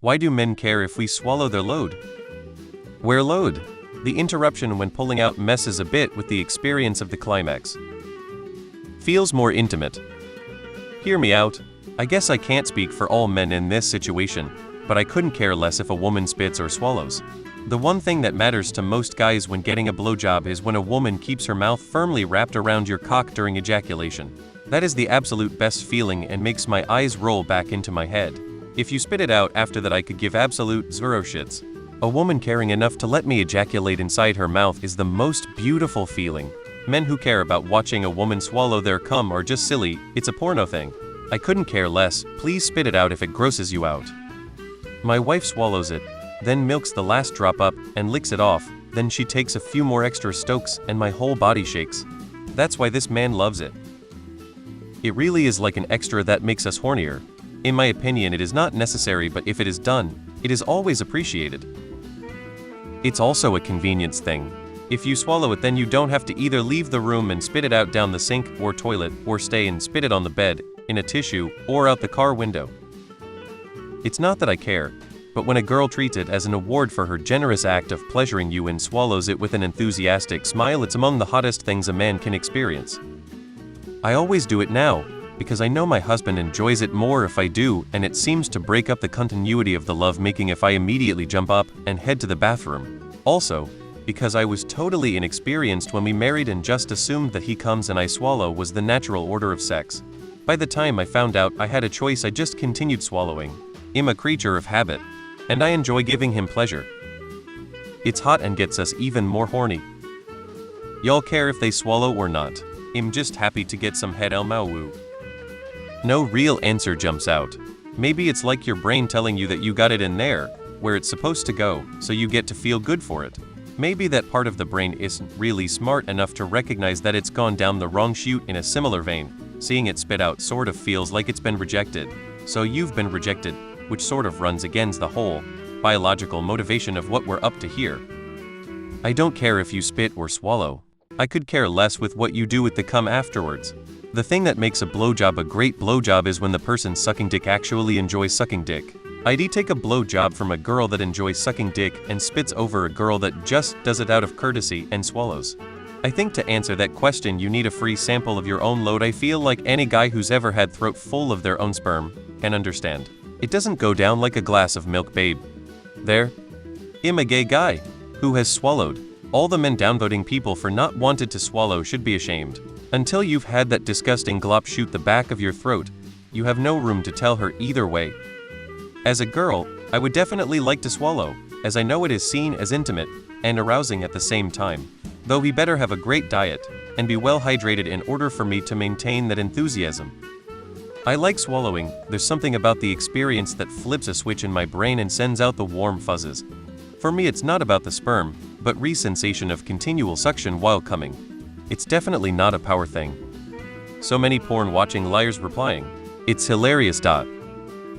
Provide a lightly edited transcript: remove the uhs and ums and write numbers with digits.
Why do men care if we swallow their load? Where load? The interruption when pulling out messes a bit with the experience of the climax. Feels more intimate. Hear me out. I guess I can't speak for all men in this situation, but I couldn't care less if a woman spits or swallows. The one thing that matters to most guys when getting a blowjob is when a woman keeps her mouth firmly wrapped around your cock during ejaculation. That is the absolute best feeling and makes my eyes roll back into my head. If you spit it out after that, I could give absolute zero shits. A woman caring enough to let me ejaculate inside her mouth is the most beautiful feeling. Men who care about watching a woman swallow their cum are just silly. It's a porno thing. I couldn't care less. Please spit it out if it grosses you out. My wife swallows it, then milks the last drop up and licks it off. Then she takes a few more extra stokes and my whole body shakes. That's why this man loves it. It really is like an extra that makes us hornier. In my opinion, it is not necessary, but if it is done, it is always appreciated. It's also a convenience thing. If you swallow it, then you don't have to either leave the room and spit it out down the sink or toilet, or stay and spit it on the bed, in a tissue, or out the car window. It's not that I care, but when a girl treats it as an award for her generous act of pleasuring you and swallows it with an enthusiastic smile, it's among the hottest things a man can experience. I always do it now, because I know my husband enjoys it more if I do, and it seems to break up the continuity of the lovemaking if I immediately jump up and head to the bathroom. Also, because I was totally inexperienced when we married and just assumed that he comes and I swallow was the natural order of sex. By the time I found out I had a choice, I just continued swallowing. I'm a creature of habit, and I enjoy giving him pleasure. It's hot and gets us even more horny. Y'all care if they swallow or not. I'm just happy to get some head elmao. No real answer jumps out. Maybe it's like your brain telling you that you got it in there, where it's supposed to go, so you get to feel good for it. Maybe that part of the brain isn't really smart enough to recognize that it's gone down the wrong chute. In a similar vein, seeing it spit out sort of feels like it's been rejected. So you've been rejected, which sort of runs against the whole biological motivation of what we're up to here. I don't care if you spit or swallow. I could care less with what you do with the cum afterwards. The thing that makes a blowjob a great blowjob is when the person sucking dick actually enjoys sucking dick. I'd take a blowjob from a girl that enjoys sucking dick and spits over a girl that just does it out of courtesy and swallows. I think to answer that question you need a free sample of your own load. I feel like any guy who's ever had throat full of their own sperm can understand. It doesn't go down like a glass of milk, babe. There. I'm a gay guy who has swallowed. All the men downvoting people for not wanted to swallow should be ashamed. Until you've had that disgusting glop shoot the back of your throat, you have no room to tell her either way. As a girl, I would definitely like to swallow, as I know it is seen as intimate and arousing at the same time. Though he better have a great diet and be well hydrated in order for me to maintain that enthusiasm. I like swallowing. There's something about the experience that flips a switch in my brain and sends out the warm fuzzes. For me, it's not about the sperm, but sensation of continual suction while coming. It's definitely not a power thing. So many porn watching liars replying. It's hilarious.